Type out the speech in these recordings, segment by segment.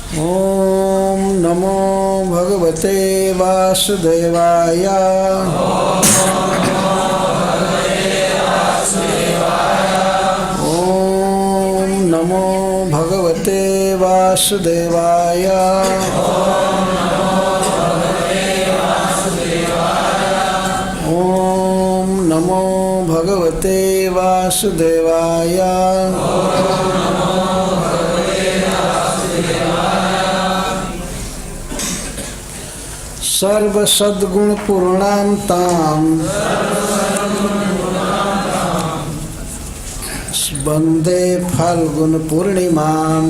ओम नमो भगवते वासुदेवाय। ओम नमो भगवते वासुदेवाय। ओम नमो भगवते वासुदेवाय। सर्व सद्गुण पूर्णां तां वन्दे फाल्गुन पूर्णिमां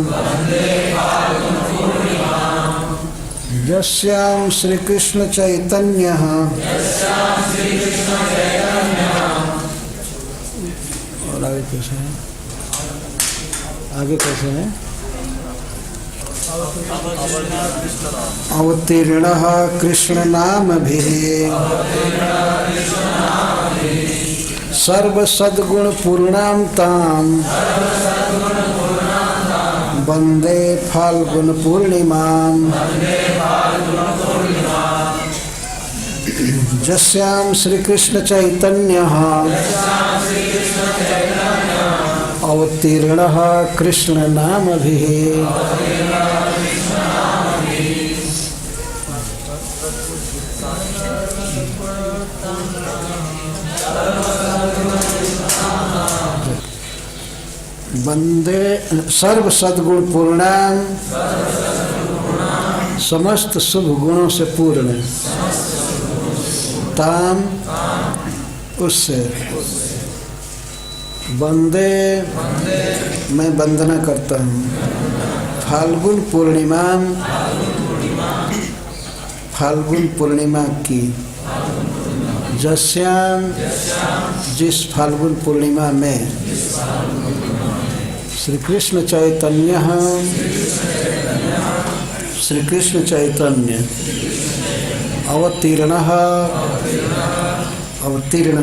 यस्यां श्री कृष्ण चैतन्यः और आगे कैसे है? आगे कैसे है? अवतीर्णः कृष्ण नामभिः सर्व सद्गुण पूर्णां तां वन्दे फाल्गुन पूर्णिमां यस्यां श्री कृष्ण चैतन्यः अवतीर्णः कृष्ण नामभिः वंदे सर्व सद्गुण पूर्णां समस्त शुभ गुणों से पूर्ण ताम उससे वंदे मैं वंदना करता हूँ फाल्गुन पूर्णिमा फाल्गुन पूर्णिमा की जस्याम जिस फाल्गुन पूर्णिमा में श्री कृष्ण चैतन्य श्री कृष्ण चैतन्य अवतीर्ण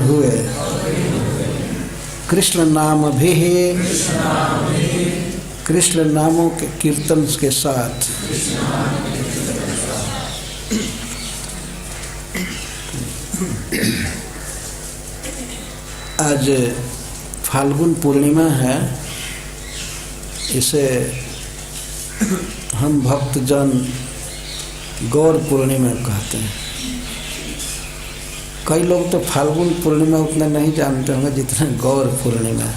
हुए कृष्ण नाम भी कृष्ण नामों के कीर्तन के साथ आज फाल्गुन पूर्णिमा है। इसे हम भक्तजन गौर पूर्णिमा कहते हैं। कई लोग तो फाल्गुन पूर्णिमा उतना नहीं जानते होंगे जितना गौर पूर्णिमा।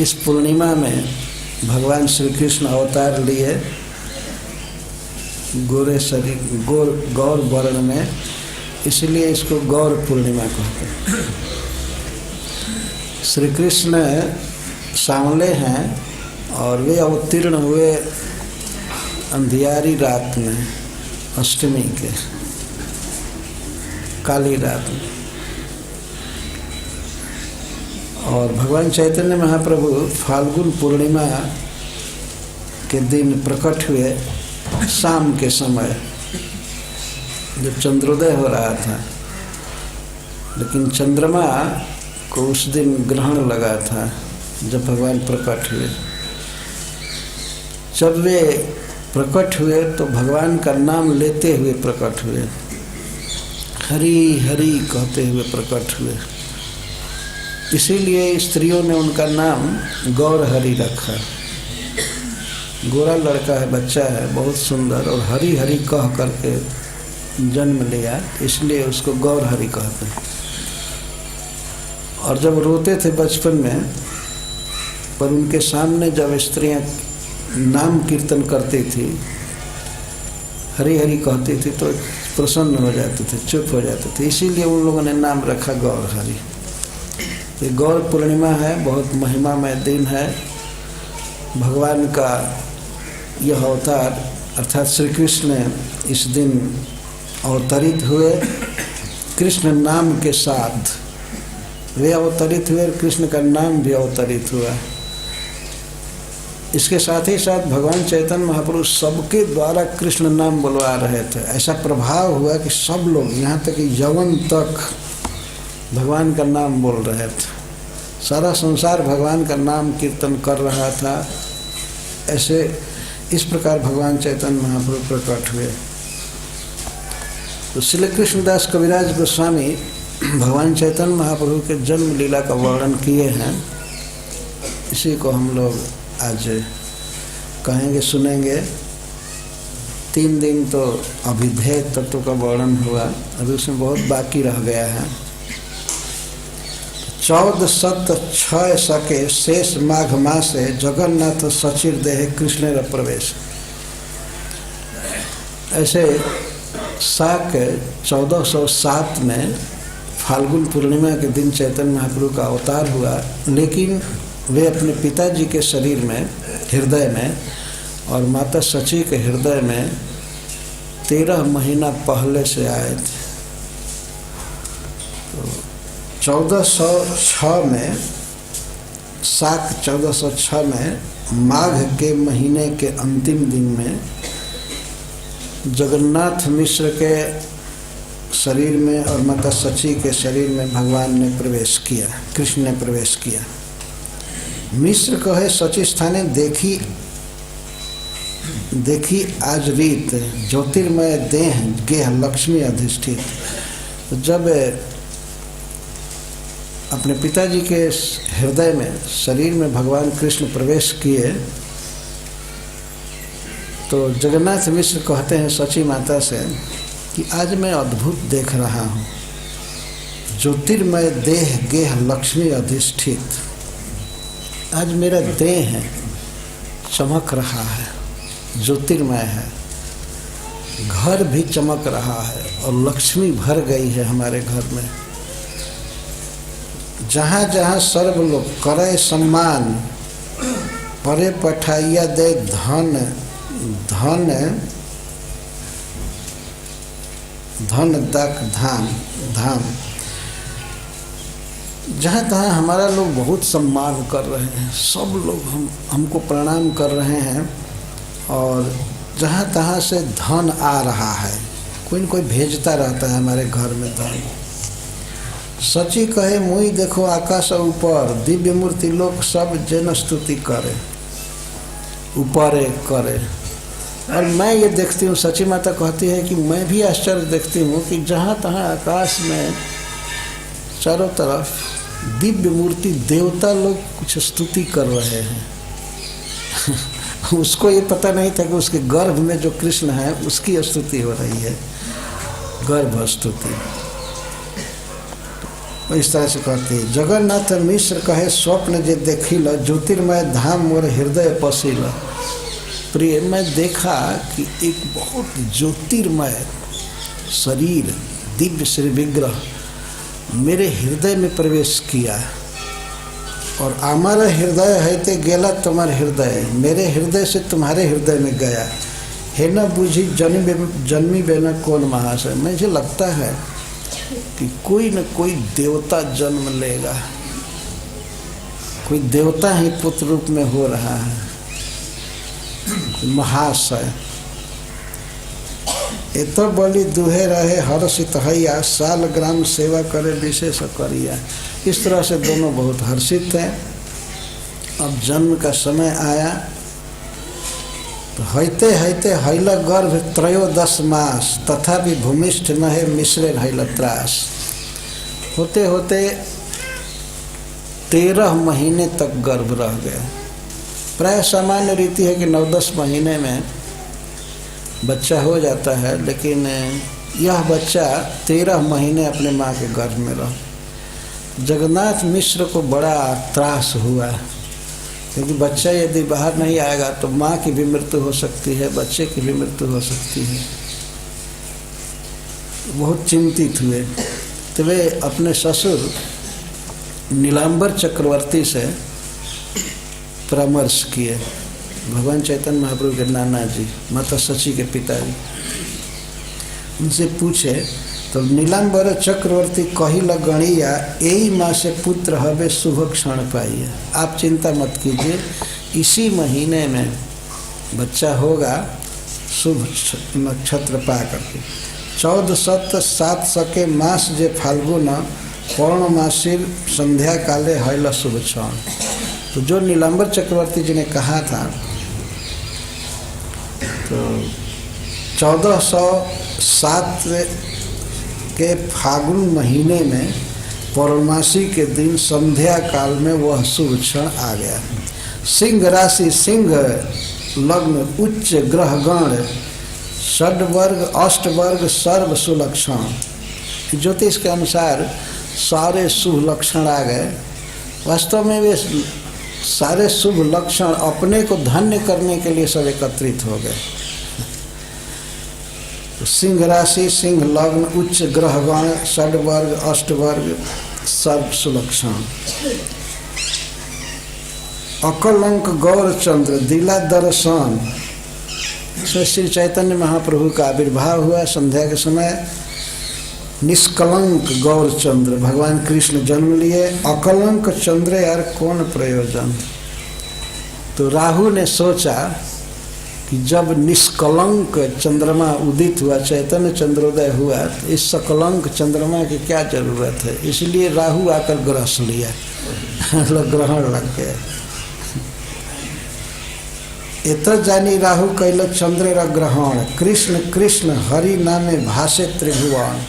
इस पूर्णिमा में भगवान श्री कृष्ण अवतार लिए गोरे शरीर गौर वर्ण में, इसलिए इसको गौर पूर्णिमा कहते हैं। श्री कृष्ण सांवले हैं और वे अवतीर्ण हुए अंधियारी रात में, अष्टमी के काली रात में। और भगवान चैतन्य महाप्रभु फाल्गुन पूर्णिमा के दिन प्रकट हुए शाम के समय, जब चंद्रोदय हो रहा था। लेकिन चंद्रमा को उस दिन ग्रहण लगा था जब भगवान प्रकट हुए। जब वे प्रकट हुए तो भगवान का नाम लेते हुए प्रकट हुए, हरि हरि कहते हुए प्रकट हुए। इसीलिए स्त्रियों ने उनका नाम गौर हरि रखा। गोरा लड़का है, बच्चा है, बहुत सुंदर, और हरि हरि कह करके जन्म लिया, इसलिए उसको गौर हरि कहते हैं। और जब रोते थे बचपन में, पर उनके सामने जब स्त्रियां नाम कीर्तन करती थी, हरि हरि कहती थी, तो प्रसन्न हो जाते थे, चुप हो जाते थे। इसीलिए उन लोगों ने नाम रखा गौर हरि। ये गौर पूर्णिमा है, बहुत महिमामय दिन है। भगवान का यह अवतार अर्थात श्री कृष्ण इस दिन अवतरित हुए कृष्ण नाम के साथ। वे अवतरित हुए, कृष्ण का नाम भी अवतरित हुआ। इसके साथ ही साथ भगवान चैतन्य महाप्रभु सबके द्वारा कृष्ण नाम बुलवा रहे थे। ऐसा प्रभाव हुआ कि सब लोग, यहाँ तक कि यवन तक भगवान का नाम बोल रहे थे। सारा संसार भगवान का नाम कीर्तन कर रहा था। ऐसे इस प्रकार भगवान चैतन्य महाप्रभु प्रकट हुए। तो श्री कृष्णदास कविराज गोस्वामी भगवान चैतन्य महाप्रभु के जन्म लीला का वर्णन किए हैं। इसी को हम लोग आज कहेंगे, सुनेंगे। 3 दिन तो अभिधेय तत्व का वर्णन हुआ, अभी उसमें बहुत बाकी रह गया है। 14 सत 6 सके शेष माघ मासे जगन्नाथ सचिर देह कृष्ण प्रवेश। ऐसे साक 1407 में फाल्गुन पूर्णिमा के दिन चैतन्य महाप्रभु का अवतार हुआ, लेकिन वे अपने पिताजी के शरीर में, हृदय में, और माता सची के हृदय में 13 महीना पहले से आए थे। तो 1406 में, साक 1406 में माघ के महीने के अंतिम दिन में जगन्नाथ मिश्र के शरीर में और माता सची के शरीर में भगवान ने प्रवेश किया, कृष्ण ने प्रवेश किया। मिश्र कहे सची स्थाने देखी आज रीत ज्योतिर्मय देह गेह लक्ष्मी अधिष्ठित। तो जब अपने पिताजी के हृदय में, शरीर में भगवान कृष्ण प्रवेश किए, तो जगन्नाथ मिश्र कहते हैं सची माता से कि आज मैं अद्भुत देख रहा हूँ, ज्योतिर्मय देह गेह लक्ष्मी अधिष्ठित। आज मेरा देह है चमक रहा है, ज्योतिर्मय है, घर भी चमक रहा है और लक्ष्मी भर गई है हमारे घर में। जहाँ जहाँ सर्वलोक करे सम्मान, परे पठाइया दे धन धन धन दक धाम धाम। जहाँ तहाँ हमारा लोग बहुत सम्मान कर रहे हैं, सब लोग हमको प्रणाम कर रहे हैं, और जहाँ तहाँ से धन आ रहा है, कोई न कोई भेजता रहता है हमारे घर में धन। सची कहे मुई देखो आकाश ऊपर, दिव्य मूर्ति लोग सब जन स्तुति करे, ऊपर करे। और मैं ये देखती हूँ, सची माता कहती है कि मैं भी आश्चर्य देखती हूँ कि जहाँ तहाँ आकाश में चारों तरफ दिव्य मूर्ति देवता लोग कुछ स्तुति कर रहे हैं। उसको ये पता नहीं था कि उसके गर्भ में जो कृष्ण है उसकी स्तुति हो रही है, गर्भ स्तुति। इस तरह से कहती है। जगन्नाथ मिश्र कहे स्वप्न जे देखिल, ज्योतिर्मय धाम मोर हृदय पसील। प्रिय, मैं देखा कि एक बहुत ज्योतिर्मय शरीर, दिव्य श्री विग्रह मेरे हृदय में प्रवेश किया, और हमारा हृदय है ते गेला तुम्हारे हृदय, मेरे हृदय से तुम्हारे हृदय में गया। है न बुझी जन्मी बेना कौन महाशय। मुझे लगता है कि कोई न कोई देवता जन्म लेगा, कोई देवता ही पुत्र रूप में हो रहा है, महाशय। एतो बलि दुहे रहे हर्षित हैया, साल ग्राम सेवा करे विशेष करिया। इस तरह से दोनों बहुत हर्षित हैं। अब जन्म का समय आया तो हैते हैते हैल गर्भ 13 मास, तथापि भूमिष्ठ नहे मिश्रे हैल त्रास। होते होते 13 महीने तक गर्भ रह गया। प्राय सामान्य रीति है कि 9-10 महीने में बच्चा हो जाता है, लेकिन यह बच्चा 13 महीने अपने माँ के गर्भ में रहा। जगन्नाथ मिश्र को बड़ा त्रास हुआ, क्योंकि बच्चा यदि बाहर नहीं आएगा तो माँ की भी मृत्यु हो सकती है, बच्चे की भी मृत्यु हो सकती है। बहुत चिंतित हुए। तो वे अपने ससुर नीलांबर चक्रवर्ती से परामर्श किए। भगवान चैतन्य महाप्रभु के नाना जी, माता सची के पिताजी, उनसे पूछे तो नीलांबर चक्रवर्ती कहिल गणिया, यही माँ से पुत्र हवे शुभ क्षण पाइए। आप चिंता मत कीजिए, इसी महीने में बच्चा होगा, शुभ नक्षत्र पा करके। 14 सत 7 सके मास जे फाल्गुन, पौर्णमासीर संध्या काले हैल शुभ क्षण। तो जो नीलांबर चक्रवर्ती जी ने कहा था तो 1407 के फागुन महीने में पौर्णमासी के दिन संध्या काल में वह शुभ क्षण आ गया। सिंह राशि, सिंह लग्न, उच्च ग्रहगण, षड्वर्ग अष्टवर्ग सर्व सुलक्षण। ज्योतिष के अनुसार सारे शुभ लक्षण आ गए। वास्तव में वे सारे शुभ लक्षण अपने को धन्य करने के लिए सब एकत्रित हो गए। तो सिंह राशि, सिंह लग्न, उच्च ग्रहगण, षड्वर्ग अष्टवर्ग सर्व सुलक्षण। अकलंक गौरचंद्र दिला दर्शन। श्री चैतन्य महाप्रभु का आविर्भाव हुआ संध्या के समय। निष्कलंक गौरचंद्र भगवान कृष्ण जन्म लिए। अकलंक चंद्र यार कौन प्रयोजन। तो राहु ने सोचा कि जब निष्कलंक चंद्रमा उदित हुआ, चैतन्य चंद्रोदय हुआ, तो इस सकलंक चंद्रमा की क्या जरूरत है, इसलिए राहु आकर ग्रस लिया। ग्रहण लग गया। एत जानी राहु कैल चंद्र ग्रहण। कृष्ण कृष्ण हरि नामे भाषे त्रिभुवन।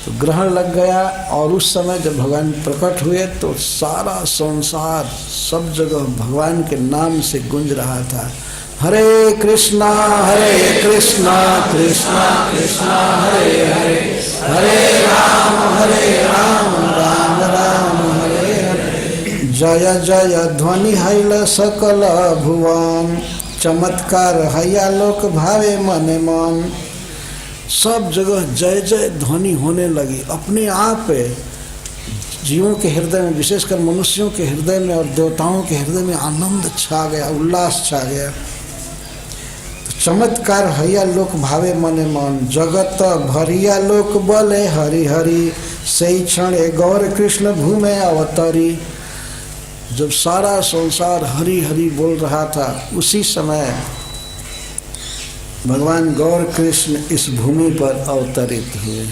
तो ग्रहण लग गया और उस समय जब भगवान प्रकट हुए तो सारा संसार सब जगह भगवान के नाम से गूंज रहा था। हरे कृष्णा कृष्णा कृष्णा हरे हरे, हरे राम राम राम हरे हरे। जय जय ध्वनि हैल सकल भुवन। चमत्कार हैया लोक भावे मने मन। सब जगह जय जय ध्वनि होने लगी अपने आप। जीवों के हृदय में, विशेषकर मनुष्यों के हृदय में और देवताओं के हृदय में आनंद छा गया, उल्लास छा गया। तो चमत्कार हैया लोक भावे मने मन। जगत भरिया लोक बले हरि हरि। सही क्षण गौर कृष्ण भूमे अवतरी। जब सारा संसार हरि हरि बोल रहा था, उसी समय भगवान गौर कृष्ण इस भूमि पर अवतरित हुए,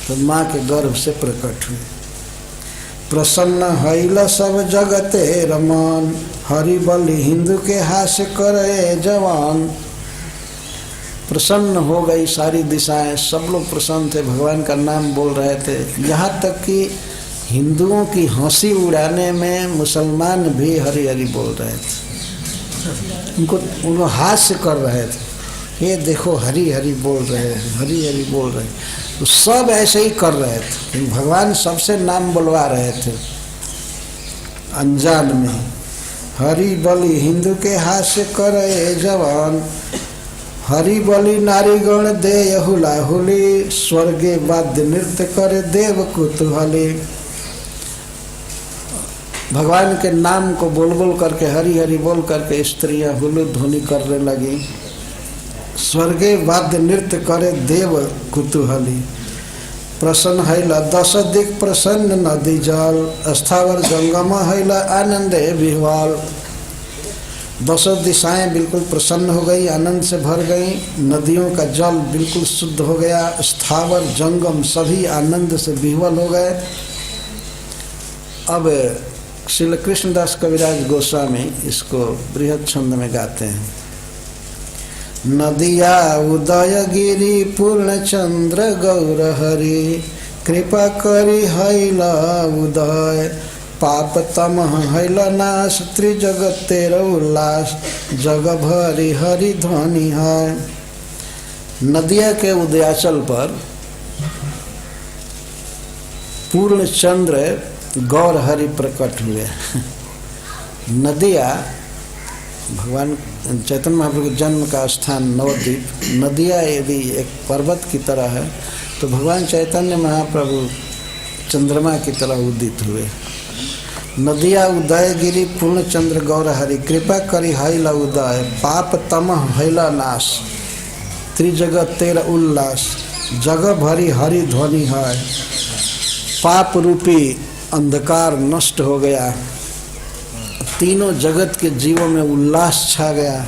तो माँ के गर्भ से प्रकट हुए। प्रसन्न हैल सब जगते रमान। हरि बलि हिंदू के हास्य करे जवान। प्रसन्न हो गई सारी दिशाएं, सब लोग प्रसन्न थे, भगवान का नाम बोल रहे थे। यहाँ तक कि हिंदुओं की हंसी उड़ाने में मुसलमान भी हरि हरि बोल रहे थे। उनको हास्य कर रहे थे, ये देखो हरि हरि बोल रहे हैं, हरि हरि बोल रहे हैं। तो सब ऐसे ही कर रहे थे। भगवान सबसे नाम बुलवा रहे थे अनजान में। हरि बलि हिंदू के हास्य करे जवान। हरि बलि नारीगण दे हुलाहुली। स्वर्गे वाद्य नृत्य करे देव कुतूहली। भगवान के नाम को बोल बोल करके, हरि हरि बोल करके स्त्रियां हुलू ध्वनि करने लगी। स्वर्गे वाद्य नृत्य करे देव कुतूहली। प्रसन्न हैला दश दिक प्रसन्न नदी जल। स्थावर जंगम हैला आनंदे विह्वल। दशों दिशाएं बिल्कुल प्रसन्न हो गई, आनंद से भर गई। नदियों का जल बिल्कुल शुद्ध हो गया। स्थावर जंगम सभी आनंद से विह्वल हो गए। अब श्रील कृष्णदास कविराज गोस्वामी इसको बृहद छंद में गाते हैं। नदिया उदय गिरी पूर्ण चंद्र गौर हरि। कृपा करी हैला उदय। पाप तम हैला नाश। त्रिजगत तेरा उल्लास। जग भरी हरि ध्वनि है। नदिया के उदयाचल पर पूर्ण चंद्र गौर हरि प्रकट हुए। नदिया भगवान चैतन्य महाप्रभु के जन्म का स्थान नवद्वीप। नदिया यदि एक पर्वत की तरह है तो भगवान चैतन्य महाप्रभु चंद्रमा की तरह उदित हुए। नदिया उदय गिरी पूर्ण चंद्र गौर हरि। कृपा करी हैला उदय। पाप तम हैला नाश। त्रिजगत तेरा उल्लास। जग भरी हरि ध्वनि है। पाप रूपी अंधकार नष्ट हो गया। तीनों जगत के जीवों में उल्लास छा गया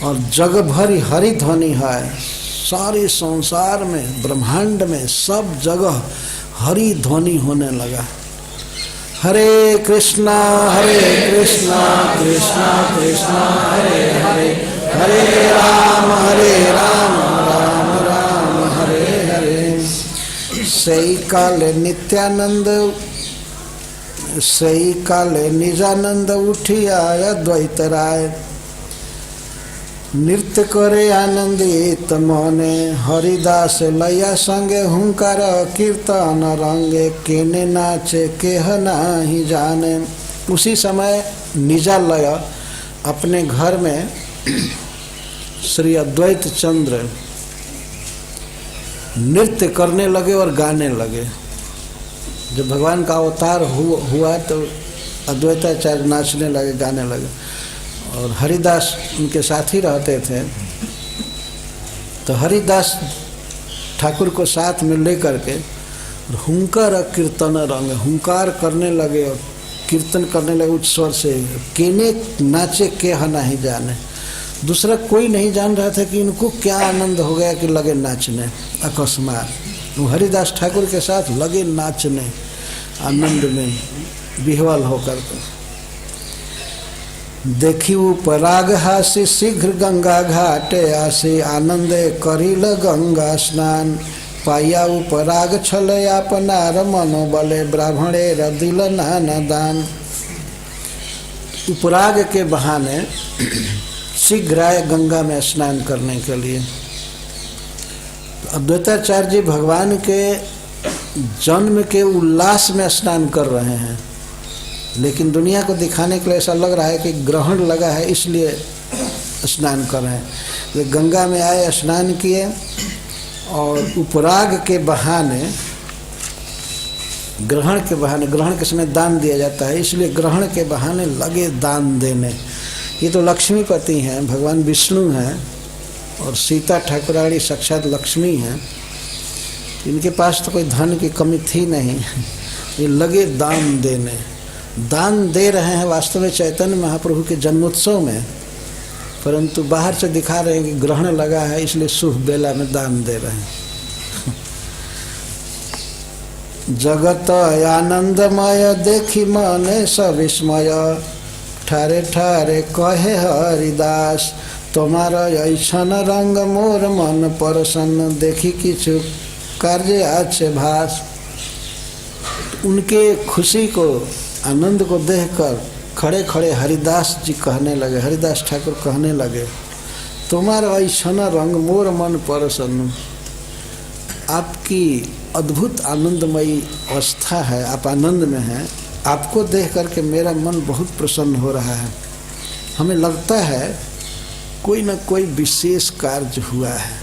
और जग भरी हरि ध्वनि है। सारे संसार में, ब्रह्मांड में सब जगह हरि ध्वनि होने लगा। हरे कृष्णा कृष्णा कृष्णा हरे हरे, हरे राम राम राम हरे हरे। सही काले नित्यानंद सही काले निजानंद उठिया अद्वैत राय। नृत्य करे आनंदित मने हरिदास लैया संगे हुंकार कीर्तन रंगे केने नाचे केह नाही जाने। उसी समय निजालय अपने घर में श्री अद्वैत चंद्र नृत्य करने लगे और गाने लगे। जब भगवान का अवतार हुआ तो अद्वैताचार्य नाचने लगे, गाने लगे, और हरिदास उनके साथ ही रहते थे। तो हरिदास ठाकुर को साथ में लेकर के हुंकार कीर्तन रंग हुंकार करने लगे और कीर्तन करने लगे उच्च स्वर से। केने नाचे के नहीं जाने। दूसरा कोई नहीं जान रहा था कि इनको क्या आनंद हो गया कि लगे नाचने अकस्मात। वो हरिदास ठाकुर के साथ लगे नाचने आनंद में विह्वल होकर के। देखी पराग हासी शीघ्र गंगा घाटे आसी आनंदे करिल गंगा स्नान। पाया उपराग छले अपनार मनोबले ब्राह्मणे दिल नाना दान। उपराग के बहाने शीघ्र आए गंगा में स्नान करने के लिए। अद्वैताचार्य जी भगवान के जन्म के उल्लास में स्नान कर रहे हैं, लेकिन दुनिया को दिखाने के लिए ऐसा लग रहा है कि ग्रहण लगा है इसलिए स्नान कर रहे हैं। वे गंगा में आए, स्नान किए और उपराग के बहाने ग्रहण के समय दान दिया जाता है, इसलिए ग्रहण के बहाने लगे दान देने। ये तो लक्ष्मीपति हैं, भगवान विष्णु हैं और सीता ठाकुराणी साक्षात लक्ष्मी हैं। इनके पास तो कोई धन की कमी थी नहीं। ये लगे दान देने, दान दे रहे हैं वास्तव में चैतन्य महाप्रभु के जन्मोत्सव में, परंतु बाहर से दिखा रहे हैं कि ग्रहण लगा है इसलिए शुभ बेला में दान दे रहे हैं। जगत आनंदमय देखी मने सविस्मय ठारे ठारे कहे हरिदास। तुम्हारा ऐसन रंग मोर मन परसन देखी किछु कार्य अच्छे भास। उनके खुशी को आनंद को देखकर खड़े खड़े हरिदास जी कहने लगे, हरिदास ठाकुर कहने लगे, तुम्हारा ऐसन रंग मोर मन परसन। आपकी अद्भुत आनंदमयी अवस्था है, आप आनंद में हैं। आपको देख करके मेरा मन बहुत प्रसन्न हो रहा है। हमें लगता है कोई न कोई विशेष कार्य हुआ है,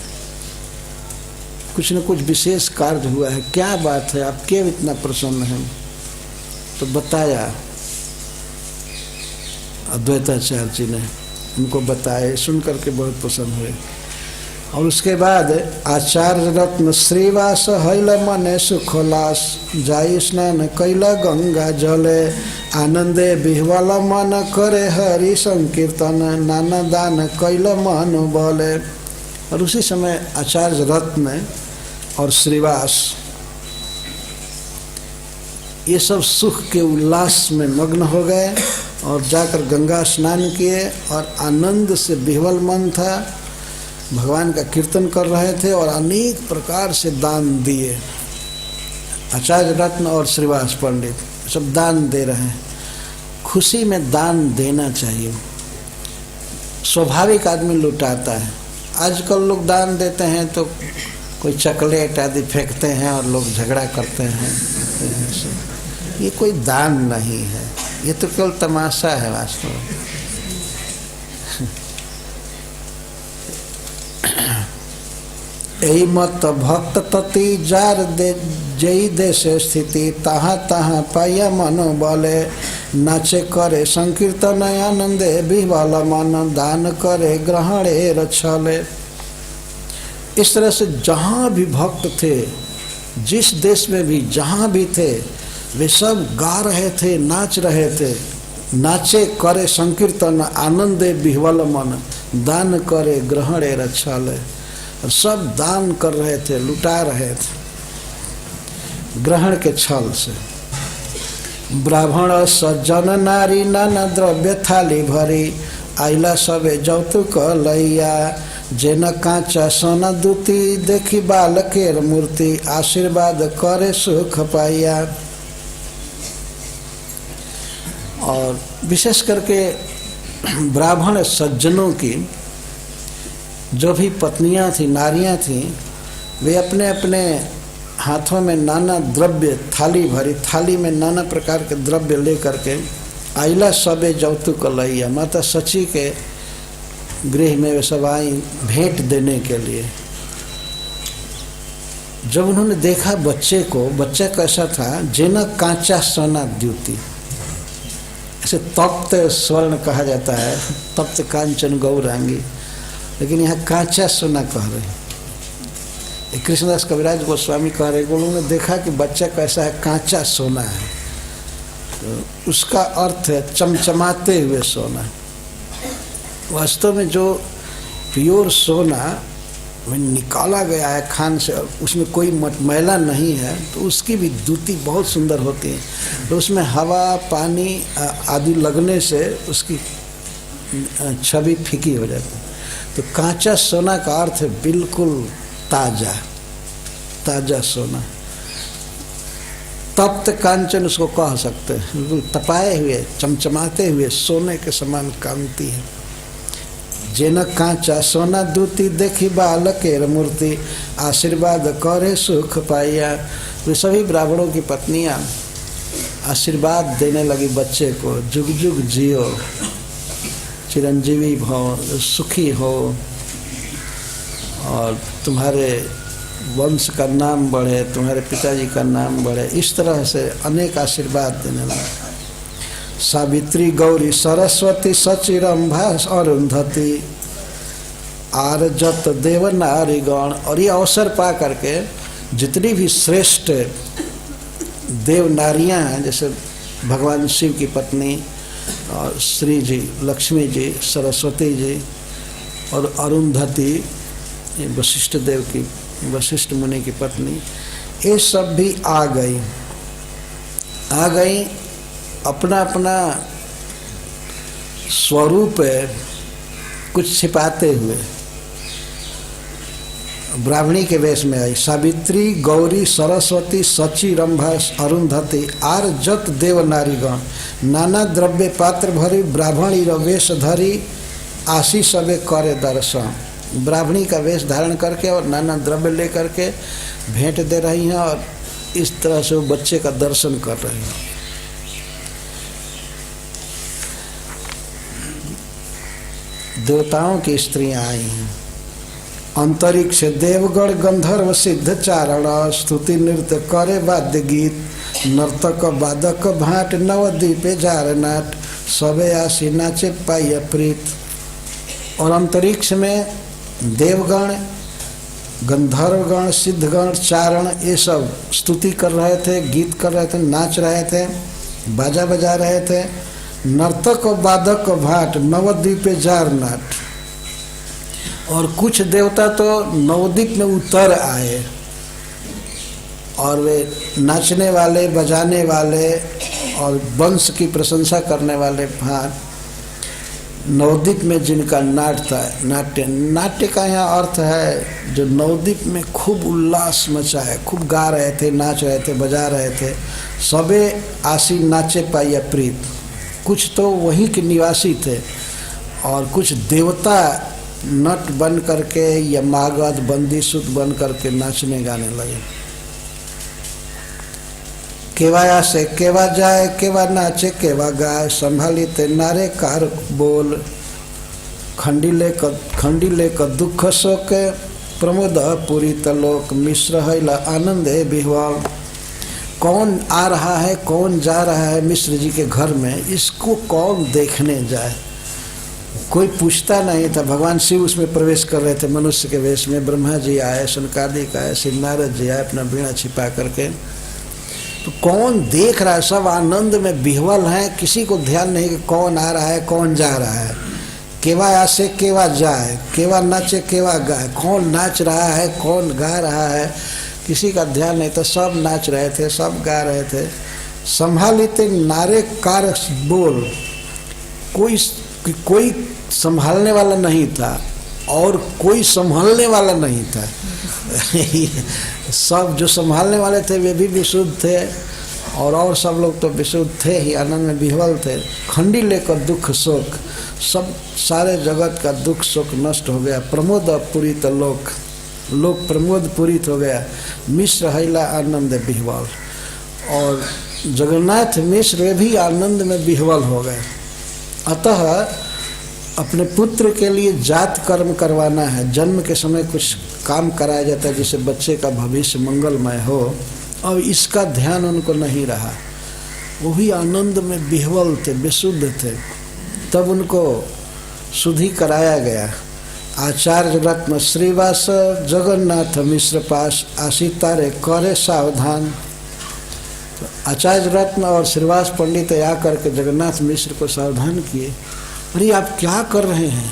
कुछ न कुछ विशेष कार्य हुआ है। क्या बात है, आप क्यों इतना प्रसन्न हैं? तो बताया अद्वैताचार्य जी ने, उनको बताए, सुन करके बहुत प्रसन्न हुए। और उसके बाद आचार्य रत्न श्रीवास हैल मने सुखोलास जाई स्नान कैल गंगा जले आनंदे बिह्वल मन करे हरि संकीर्तन नाना दान कैल मन बले। और उसी समय आचार्य रत्न और श्रीवास ये सब सुख के उल्लास में मग्न हो गए और जाकर गंगा स्नान किए और आनंद से विह्वल मन था। भगवान का कीर्तन कर रहे थे और अनेक प्रकार से दान दिए। आचार्य रत्न और श्रीवास पंडित सब दान दे रहे हैं। खुशी में दान देना चाहिए, स्वाभाविक आदमी लुटाता है। आजकल लोग दान देते हैं तो कोई चॉकलेट आदि फेंकते हैं और लोग झगड़ा करते हैं। ये कोई दान नहीं है, ये तो केवल तमाशा है वास्तव में। यही मत भक्त तति जार दे जई देशे स्थिति तहाँ तहाँ पाया मनो बले नाचे करे संकीर्तन आनंदे विह्वल मन दान करे ग्रहणे रछले। इस तरह से जहाँ भी भक्त थे, जिस देश में भी जहाँ भी थे, वे सब गा रहे थे, नाच रहे थे। नाचे करे संकीर्तन आनंदे विह्वल मन दान करे ग्रहणे रछले। और सब दान कर रहे थे, लुटा रहे थे ग्रहण के छल से। ब्राह्मण सज्जन नारी नाना द्रव्य थाली भरी आइला सबे जौतुक लैया जेन कांचा सोना दूती देखी बालकेर मूर्ति आशीर्वाद करे सुख पाइया। और विशेष करके ब्राह्मण सज्जनों की जो भी पत्नियां थी, नारियां थी, वे अपने अपने हाथों में नाना द्रव्य, थाली भरी थाली में नाना प्रकार के द्रव्य लेकर के आइला सबे जौतुक लैया, माता सची के गृह में वे सब आई भेंट देने के लिए। जब उन्होंने देखा बच्चे को, बच्चा कैसा था, जेना कांचा सोना द्युति, ऐसे तप्त स्वर्ण कहा जाता है, तप्त कांचन गौरांगी, लेकिन यहाँ कांचा सोना कह रहे। कृष्णदास कविराज गोस्वामी कह रहे, उन्होंने देखा कि बच्चा कैसा है, कांचा सोना है, तो उसका अर्थ है चमचमाते हुए सोना। वास्तव में जो प्योर सोना में निकाला गया है खान से, उसमें कोई मैला नहीं है, तो उसकी भी द्युति बहुत सुंदर होती है। तो उसमें हवा, पानी आदि लगने से उसकी छवि फीकी हो जाती है। तो कांचा सोना का अर्थ है बिल्कुल ताजा, ताजा सोना। तप्त कांचन उसको कह सकते हैं, बिल्कुल तपाए हुए, चमचमाते हुए सोने के समान कांति है। जेन कांचा सोना दूती देखी बालकेर मूर्ति आशीर्वाद करे सुख पाइया। वे सभी ब्राह्मणों की पत्नियां आशीर्वाद देने लगी बच्चे को, जुग जुग जियो, चिरंजीवी भव, सुखी हो और तुम्हारे वंश का नाम बढ़े, तुम्हारे पिताजी का नाम बढ़े। इस तरह से अनेक आशीर्वाद देने लगा। सावित्री, गौरी, सरस्वती, सची, रंभा, अरुंधति, आरजत, देव, नारीगण। और ये अवसर पा करके जितनी भी श्रेष्ठ देव नारियां हैं, जैसे भगवान शिव की पत्नी और श्री जी, लक्ष्मी जी, सरस्वती जी और अरुंधति, वशिष्ठ देव की, वशिष्ठ मुनि की पत्नी, ये सब भी आ गई अपना अपना स्वरूप कुछ छिपाते हुए ब्राह्मणी के वेश में आई। सावित्री, गौरी, सरस्वती, सची, रंभा, अरुंधति, आरजत, देव, नारीगण, नाना द्रव्य पात्र भरी ब्राह्मणी वेश धरी आशी सबे करे दर्शन। ब्राह्मणी का वेश धारण करके और नाना द्रव्य लेकर के भेंट दे रही हैं और इस तरह से वो बच्चे का दर्शन कर रही हैं। देवताओं की स्त्रियां आई हैं। अंतरिक्ष देवगण गंधर्व सिद्ध चारण स्तुति नृत्य करे वाद्य गीत नर्तक वादक भाट नवद्वीपे जार नाट सबे आशी नाचे पाइय प्रीत। और अंतरिक्ष में देवगण, गंधर्वगण, सिद्धगण, चारण, ये सब स्तुति कर रहे थे, गीत कर रहे थे, नाच रहे थे, बाजा बजा रहे थे। नर्तक वादक भाट नवद्वीपे जार नाट। और कुछ देवता तो नवद्वीप में उतर आए और वे नाचने वाले, बजाने वाले और वंश की प्रशंसा करने वाले भाट नवद्वीप में जिनका नाट्य का यहाँ अर्थ है जो नवद्वीप में खूब उल्लास मचा है, खूब गा रहे थे, नाच रहे थे, बजा रहे थे। सबे आशी नाचे पाइया प्रीत। कुछ तो वहीं के निवासी थे और कुछ देवता नट बन करके या मागध बंदीशुत बन करके नाचने गाने लगे। केवा से केवा जाए, केवा नाचे, केवा गाए, संभाली ते नारे कार बोल। खंडिले क दुख शोके प्रमोद पूरी तलोक मिश्र हैला आनंदे बिहवाल। कौन आ रहा है, कौन जा रहा है मिश्र जी के घर में, इसको कौन देखने जाए। कोई पूछता नहीं था। भगवान शिव उसमें प्रवेश कर रहे थे मनुष्य के वेश में। ब्रह्मा जी आए, शनकादिक आए, श्री नारद जी आए अपना बीड़ा छिपा करके। तो कौन देख रहा है, सब आनंद में विह्वल हैं, किसी को ध्यान नहीं कि कौन आ रहा है, कौन जा रहा है। केवा आसे केवा जाए, केवा नाचे केवा गाए, कौन नाच रहा है, कौन गा रहा है, किसी का ध्यान नहीं था। सब नाच रहे थे, सब गा रहे थे। संभालिते नारे कार बोल। कोई कि कोई संभालने वाला नहीं था और कोई संभालने वाला नहीं था। सब जो संभालने वाले थे वे भी विशुद्ध थे और सब लोग तो विशुद्ध थे ही, आनंद में विह्वल थे। खंडी लेकर दुख शोक, सब सारे जगत का दुख शोक नष्ट हो गया। प्रमोद पूरित लोक, लोक प्रमोद पूरित हो गया। मिश्र हैला आनंद विह्वल, और जगन्नाथ मिश्र वे भी आनंद में विह्वल हो गए। अतः अपने पुत्र के लिए जात कर्म करवाना है। जन्म के समय कुछ काम कराया जाता है जिससे बच्चे का भविष्य मंगलमय हो, अब इसका ध्यान उनको नहीं रहा। वो भी आनंद में विह्वल थे, विशुद्ध थे। तब उनको शुद्धि कराया गया। आचार्य रत्न श्रीवास जगन्नाथ मिश्र पास आशितारे करे सावधान। तो आचार्य रत्न और श्रीवास पंडित आकर के जगन्नाथ मिश्र को सावधान किए, अरे आप क्या कर रहे हैं,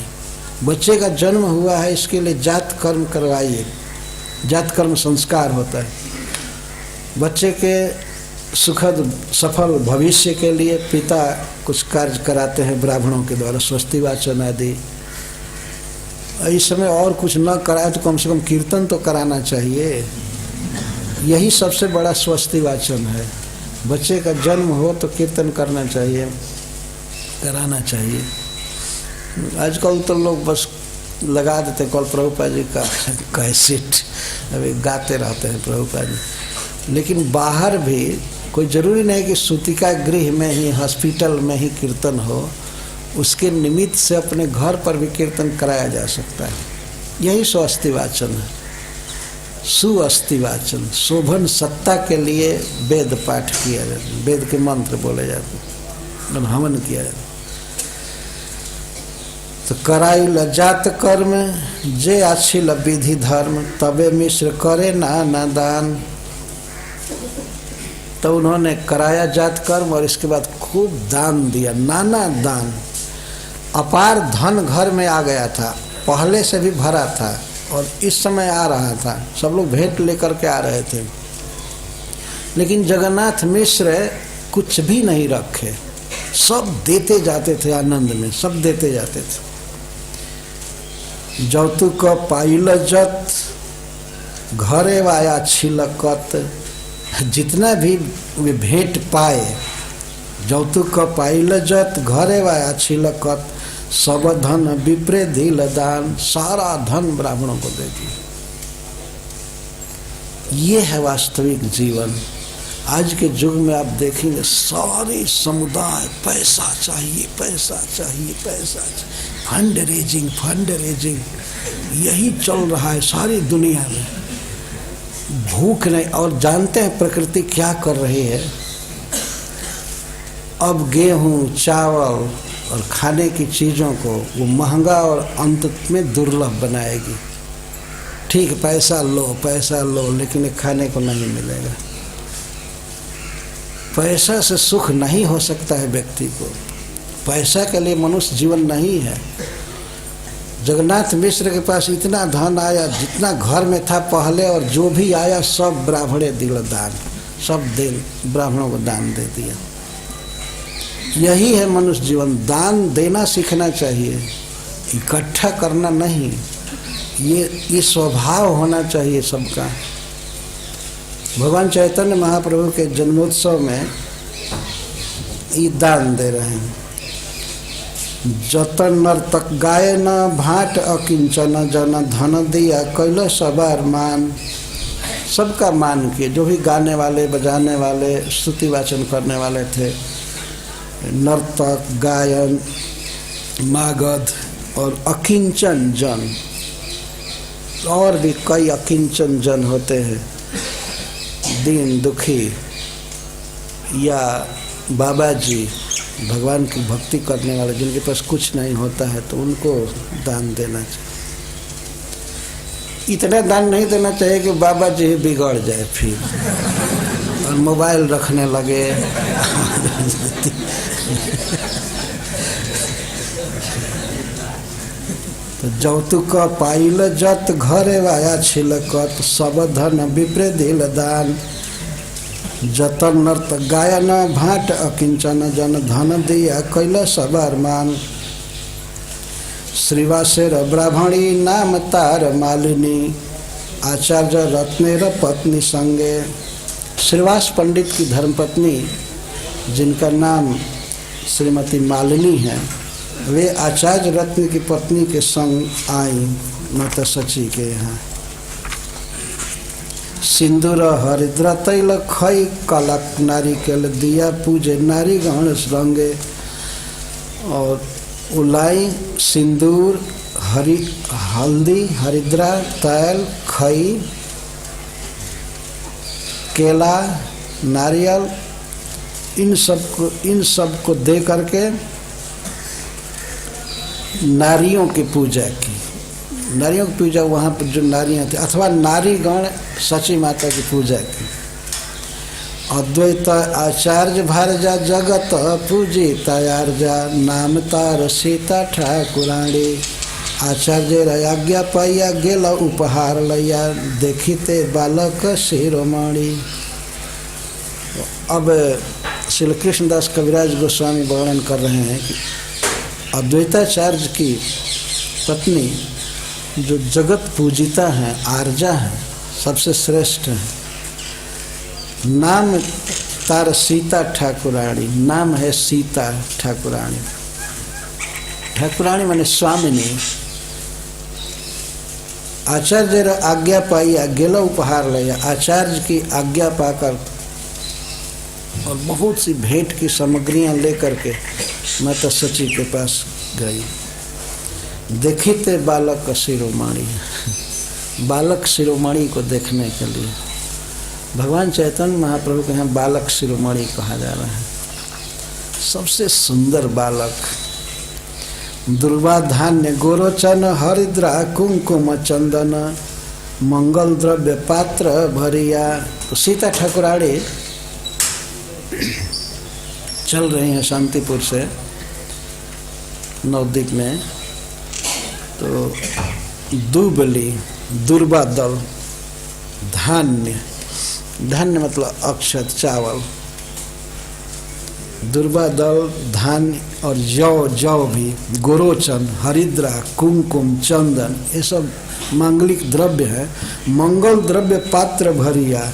बच्चे का जन्म हुआ है, इसके लिए जात कर्म करवाइए। जात कर्म संस्कार होता है। बच्चे के सुखद सफल भविष्य के लिए पिता कुछ कार्य कराते हैं ब्राह्मणों के द्वारा, स्वस्ति वाचन आदि। इस समय और कुछ न कराए तो कम से कम कीर्तन तो कराना चाहिए। यही सबसे बड़ा स्वस्ति वाचन है। बच्चे का जन्म हो तो कीर्तन करना चाहिए, कराना चाहिए। आजकल तो लोग बस लगा देते कल प्रभुपाद जी का कैसेट, अभी गाते रहते हैं प्रभुपाद जी। लेकिन बाहर भी कोई ज़रूरी नहीं कि सूतिका गृह में ही, हॉस्पिटल में ही कीर्तन हो। उसके निमित्त से अपने घर पर भी कीर्तन कराया जा सकता है। यही स्वस्ति वाचन है, सुअस्ति वाचन। शोभन सत्ता के लिए वेद पाठ किया जाता, वेद के मंत्र बोले जाते, हवन किया जाता। तो कराइल जात कर्म जे आछिल विधि धर्म, तबे मिश्र करे नाना दान। तो उन्होंने कराया जात कर्म और इसके बाद खूब दान दिया, नाना दान। अपार धन घर में आ गया था, पहले से भी भरा था और इस समय आ रहा था। सब लोग भेंट लेकर के आ रहे थे, लेकिन जगन्नाथ मिश्र कुछ भी नहीं रखे, सब देते जाते थे आनंद में, सब देते जाते थे। जौतुक पाइल जत घरे वाया छिलकत, जितना भी वे भेंट पाए, जौतुक पाइल जत घरे वाया छिलकत, सब धन विप्रे दिल दान। सारा धन ब्राह्मणों को दे दिया। ये है वास्तविक जीवन। आज के युग में आप देखेंगे सारे समुदाय पैसा चाहिए, पैसा चाहिए, पैसा चाहिए, फंड रेजिंग, फंड रेजिंग, यही चल रहा है सारी दुनिया में। भूख नहीं। और जानते हैं प्रकृति क्या कर रही है? अब गेहूं, चावल और खाने की चीज़ों को वो महंगा और अंत में दुर्लभ बनाएगी। ठीक, पैसा लो, लेकिन ये खाने को नहीं मिलेगा। पैसा से सुख नहीं हो सकता है व्यक्ति को। पैसा के लिए मनुष्य जीवन नहीं है। जगन्नाथ मिश्र के पास इतना धन आया, जितना घर में था पहले, और जो भी आया सब ब्राह्मणे दिल दान, सब दे ब्राह्मणों को दान दे दिया। यही है मनुष्य जीवन। दान देना सीखना चाहिए, इकट्ठा करना नहीं। ये स्वभाव होना चाहिए सबका। भगवान चैतन्य महाप्रभु के जन्मोत्सव में ये दान दे रहे हैं। जतन नर्तक गाय न भाट अकिंचन, जन धन दिया कैल सबार मान। सबका मान किए, जो भी गाने वाले, बजाने वाले, स्तुति वाचन करने वाले थे, नर्तक, गायन, मागध और अकिंचन जन। और भी कई अकिंचन जन होते हैं, दीन दुखी या बाबा जी, भगवान की भक्ति करने वाले, जिनके पास कुछ नहीं होता है तो उनको दान देना चाहिए। इतना दान नहीं देना चाहिए कि बाबा जी बिगड़ जाए फिर और मोबाइल रखने लगे। तो जौतुक पाइल जत घरे वाया छिलकत, सब धन विप्रे दिल दान। जतन नर्त गायन भाट अकिंचन, जन धन दिया कैल सबार मान। श्रीवासेर ब्राह्मणी नाम तार मालिनी आचार्य रत्नेर पत्नी संगे। श्रीवास पंडित की धर्मपत्नी जिनका नाम श्रीमती मालिनी है, वे आचार्य रत्न की पत्नी के संग आई माता सची के यहाँ। सिंदूर हरिद्रा तैल खई कलक नारिकेल दिया पूजे नारी गण रंगे। और उलाई सिंदूर हल्दी हरिद्रा तैल खई केला नारियल इन सब को दे करके नारियों की पूजा की। नारियों की पूजा वहाँ पर जो नारियाँ थी अथवा नारीगण सची माता की पूजा की। अद्वैत आचार्य भारजा जगत पूजिता आर्जा नाम तार सीता ठाकुराणी। आचार्य आज्ञा पाइया गेला उपहार लैया देखिते बालक शिरोमणि। अब श्री कृष्णदास कविराज गोस्वामी वर्णन कर रहे हैं कि अद्वैताचार्य की पत्नी जो जगत पूजिता है, आर्जा है, सबसे श्रेष्ठ है। नाम तार सीता ठाकुराणी, नाम है सीता ठाकुराणी। ठाकुराणी माने स्वामिनी। आचार्य आज्ञा पाई गेला उपहार लिया, आचार्य की आज्ञा पाकर और बहुत सी भेंट की सामग्रियां लेकर के माता सची के पास गई। देखिते बालक शिरोमणि, बालक शिरोमणि को देखने के लिए भगवान चैतन्य महाप्रभु के यहाँ बालक शिरोमणि कहा जा रहा है। सबसे सुंदर बालक, दुर्वा धान्य गोरोचन हरिद्रा कुंकुम चंदन मंगल द्रव्य पात्र भरिया। तो सीता ठाकुराणी चल रही हैं शांतिपुर से नवद्वीप में। तो दुबली दुर्वा दल धान्य, धान्य मतलब अक्षत चावल, दुर्वा दल धान्य और जौ भी, गोरोचन हरिद्रा कुमकुम चंदन, ये सब मांगलिक द्रव्य है। मंगल द्रव्य पात्र भरिया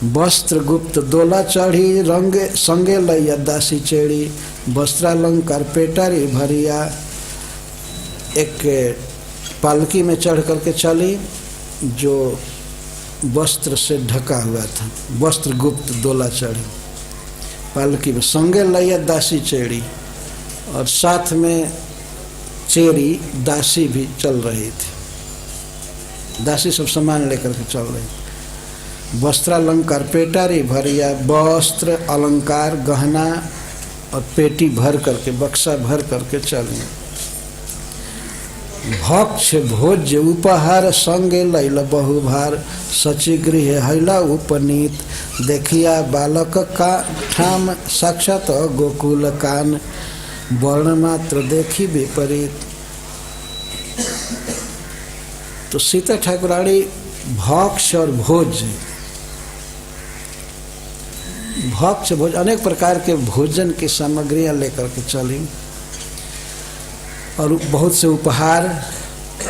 वस्त्र गुप्त दोला चढ़ी रंगे संगे लैया दासी चेड़ी। वस्त्रालंकार पेटारी भरिया। एक पालकी में चढ़ करके चली जो वस्त्र से ढका हुआ था, वस्त्र गुप्त दोला चढ़ी पालकी में, संगे लैया दासी चेड़ी, और साथ में चेरी दासी भी चल रही थी। दासी सब सामान लेकर के चल रही। वस्त्रालंकार पेटारी भरिया, वस्त्र अलंकार गहना और पेटी भर करके, बक्सा भर करके चली। भक्ष भोज्य उपहार संगे लैल बहुभार सची गृह हैला उपनीत। देखिया बालक का ठाम साक्षात गोकुल कान वर्ण मात्र देखी विपरीत। तो सीता ठाकुराणी भक्ष और भोज्य, भक्ष भोज अनेक प्रकार के भोजन की सामग्रियां लेकर के चली और बहुत से उपहार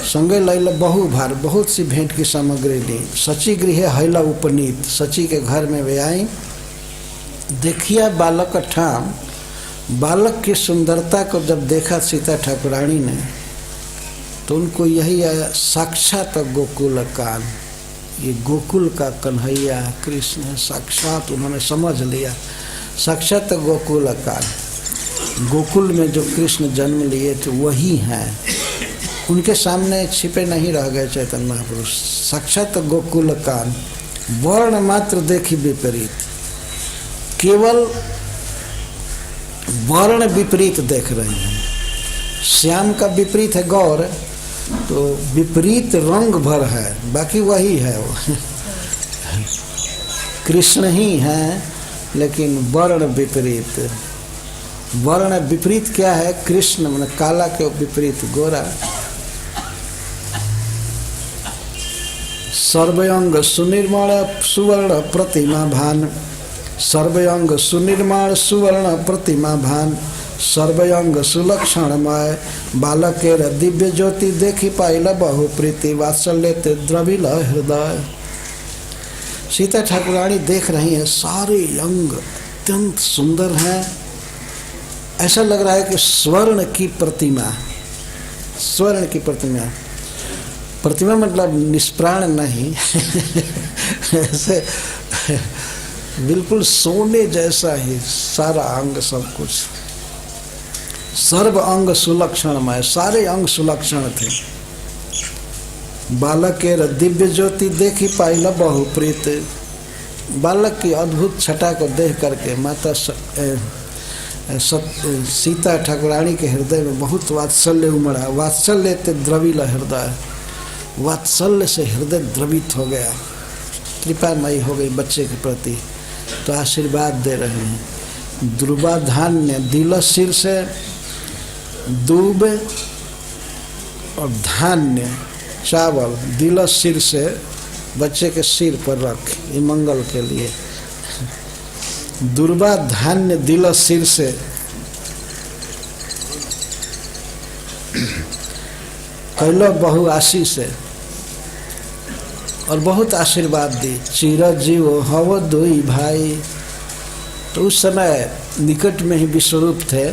संगे लैल बहुभार, बहुत सी भेंट की सामग्री ली। सची गृह हैला उपनीत, सची के घर में वे आई। देखिया बालक ठाम, बालक की सुंदरता को जब देखा सीता ठाकुराणी ने तो उनको यही आया साक्षात गोकुल कान, ये गोकुल का कन्हैया कृष्ण है, साक्षात उन्होंने समझ लिया। साक्षात गोकुल कान, गोकुल में जो कृष्ण जन्म लिए थे वही हैं, उनके सामने छिपे नहीं रह गए चैतन्य महापुरुष। साक्षात गोकुल कान वर्ण मात्र देखी विपरीत, केवल वर्ण विपरीत देख रहे हैं। श्याम का विपरीत है गौर, तो विपरीत रंग भर है, बाकी वही है वो कृष्ण ही है, लेकिन वर्ण विपरीत। वर्ण विपरीत क्या है? कृष्ण मतलब काला के विपरीत गोरा। सर्वयंग सुनिर्मल सुवर्ण प्रतिमा भान, सर्वयंग सुनिर्मल सुवर्ण प्रतिमा भान। सर्वयंग सुलक्षणमय बालकेर दिव्य ज्योति देखी पाइल बहु प्रीति वात्सल्य ते द्रविल हृदय। सीता ठाकुरानी देख रही है, सारे अंग अत्यंत सुंदर हैं, ऐसा लग रहा है कि स्वर्ण की प्रतिमा, स्वर्ण की प्रतिमा, प्रतिमा मतलब निष्प्राण नहीं ऐसे बिल्कुल सोने जैसा ही सारा अंग, सब कुछ, सर्व अंग सुलक्षणमय, सारे अंग सुलक्षण थे। बालक के दिव्य ज्योति देखी पाइल बहु प्रीत, बालक की अद्भुत छटा को देख करके माता सीता ठाकुरानी के हृदय में बहुत वात्सल्य उमड़ा। वात्सल्य ते द्रविल हृदय, वात्सल्य से हृदय द्रवित हो गया, कृपामयी हो गई बच्चे के प्रति। तो आशीर्वाद दे रहे हैं। दुर्वा धान्य दिल सिर से, दूब और धान्य चावल दिल सिर से बच्चे के सिर पर रख, ये मंगल के लिए। दुर्वा धान्य दिल सिर से, कैलो बहु आशीष से, और बहुत आशीर्वाद दी। चिरजीव हव दुई भाई, तो उस समय निकट में ही विश्वरूप थे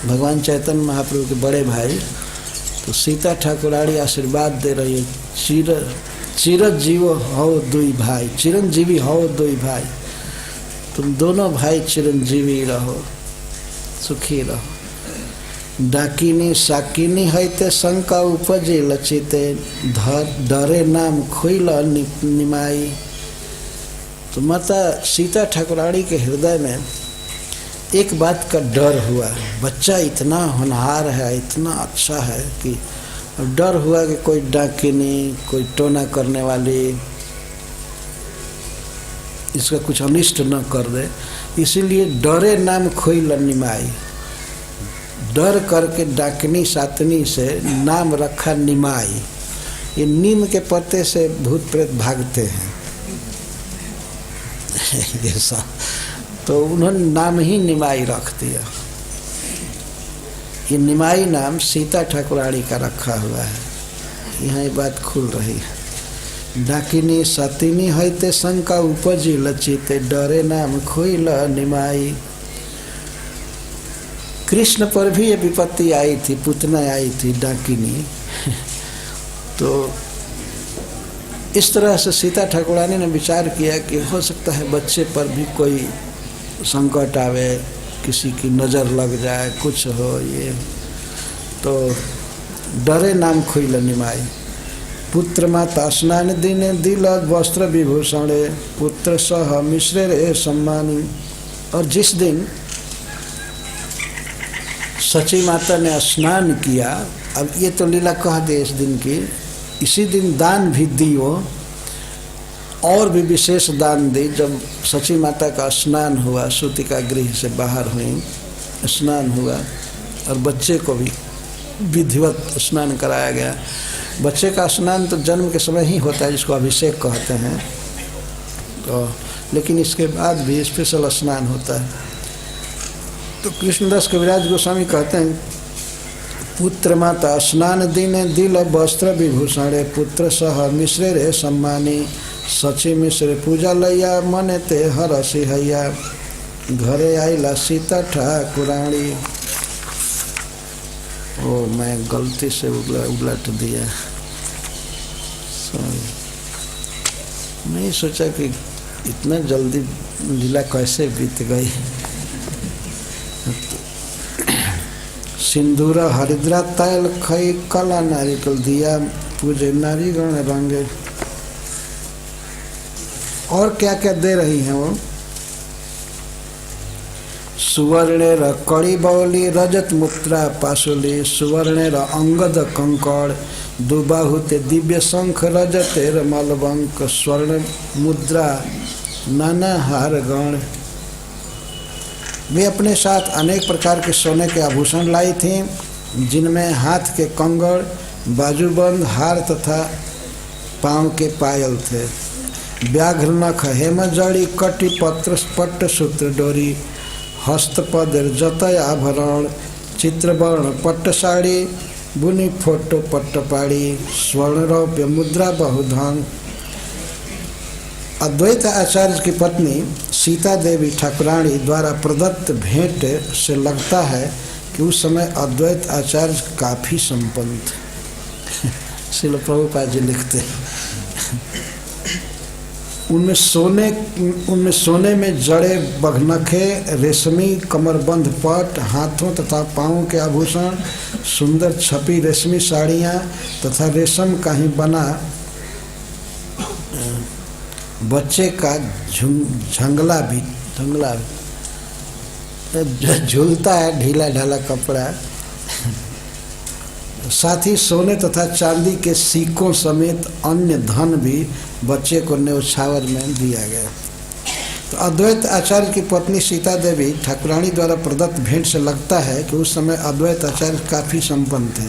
भगवान चैतन्य महाप्रभु के बड़े भाई। तो सीता ठाकुरानी आशीर्वाद दे रही है, चिरजीव हव दुई भाई, चिरंजीवी हव दुई भाई, तुम दोनों भाई चिरंजीवी रहो, सुखी रहो। डाकिनी साकिनी हैते शंका उपजे लचिते, डरे नाम खोइल निमाई। तो माता सीता ठाकुरानी के हृदय में एक बात का डर हुआ, बच्चा इतना होनहार है, इतना अच्छा है कि डर हुआ कि कोई डाकिनी, कोई टोना करने वाली इसका कुछ अनिष्ट न कर दे, इसीलिए डरे नाम खोइल निमाई, डर करके डाकनी सातनी से नाम रखा निमाई। ये नीम के पत्ते से भूत प्रेत भागते हैं ऐसा, तो उन्होंने नाम ही निमाई रख दिया। ये निमाई नाम सीता ठाकुरानी का रखा हुआ है। यहाँ ये बात खुल रही है। डाकिनी सातिनी हैते शंका उपजी लचिते, डरे नाम खोइल निमाई। कृष्ण पर भी ये विपत्ति आई थी, पुतना आई थी डाकिनी। तो इस तरह से सीता ठाकुरानी ने विचार किया कि हो सकता है बच्चे पर भी कोई संकट आवे, किसी की नज़र लग जाए, कुछ हो ये। तो डरे नाम खोइल निमाई। पुत्र माता स्नान दिने दिल वस्त्र विभूषणे, पुत्र सह मिश्रे रे सम्मानी। और जिस दिन सची माता ने स्नान किया, अब ये तो लीला कह दे इस दिन की, इसी दिन दान भी दी वो, और भी विशेष दान दी। जब सची माता का स्नान हुआ, सूतिका गृह से बाहर हुई, स्नान हुआ, और बच्चे को भी विधिवत स्नान कराया गया। बच्चे का स्नान तो जन्म के समय ही होता है, जिसको अभिषेक कहते हैं, तो लेकिन इसके बाद भी स्पेशल स्नान होता है। तो कृष्णदास कविराज गोस्वामी कहते हैं, पुत्र माता स्नान दिने दिल वस्त्र विभूषणे, पुत्र सह मिश्रे रे सम्मानी। सची मिश्रे पूजा लैया मने ते हरसी हैया, घरे आइला सीता ठाकुरानी। ओ मैं गलती से उलट दिया, सॉरी। मैं सोचा कि इतना जल्दी लीला कैसे बीत गई। सिंदूर हरिद्रा तैल खई कला नारिकल दिया, पूजे नारीगण रंगे। और क्या क्या दे रही हैं वो? सुवर्णेर कड़ी बौली रजत मुद्रा पाशुली, सुवर्णेर अंगद कंकड़, दुबाहुते दिव्य शंख रजतेर मलबंक, स्वर्ण मुद्रा नाना हार गण। वे अपने साथ अनेक प्रकार के सोने के आभूषण लाई थीं, जिनमें हाथ के कंगड़, बाजूबंद, हार तथा पांव के पायल थे। व्याघ्र नख हेम जड़ी, कटी पत्र पट्ट सूत्र डोरी, हस्तपद जतय आभरण चित्रवर्ण पट्ट साड़ी बुनी फोटो पट्टपाड़ी स्वर्णरौप्य मुद्रा बहुधन। अद्वैत आचार्य की पत्नी सीता देवी ठाकुराणी द्वारा प्रदत्त भेंट से लगता है कि उस समय अद्वैत आचार्य काफ़ी संपन्न थे। श्रील प्रभुपाद जी लिखते हैं उनमें सोने में जड़े बघनखे, रेशमी कमरबंद पट, हाथों तथा पाँवों के आभूषण, सुंदर छपी रेशमी साड़ियाँ तथा रेशम का ही बना बच्चे का झंगला भी झूलता है ढीला ढाला कपड़ा, साथ ही सोने तथा चांदी के सिक्कों समेत अन्य धन भी बच्चे को न्यौछावर में दिया गया। तो अद्वैत आचार्य की पत्नी सीता देवी ठाकुराणी द्वारा प्रदत्त भेंट से लगता है कि उस समय अद्वैत आचार्य काफ़ी संपन्न थे।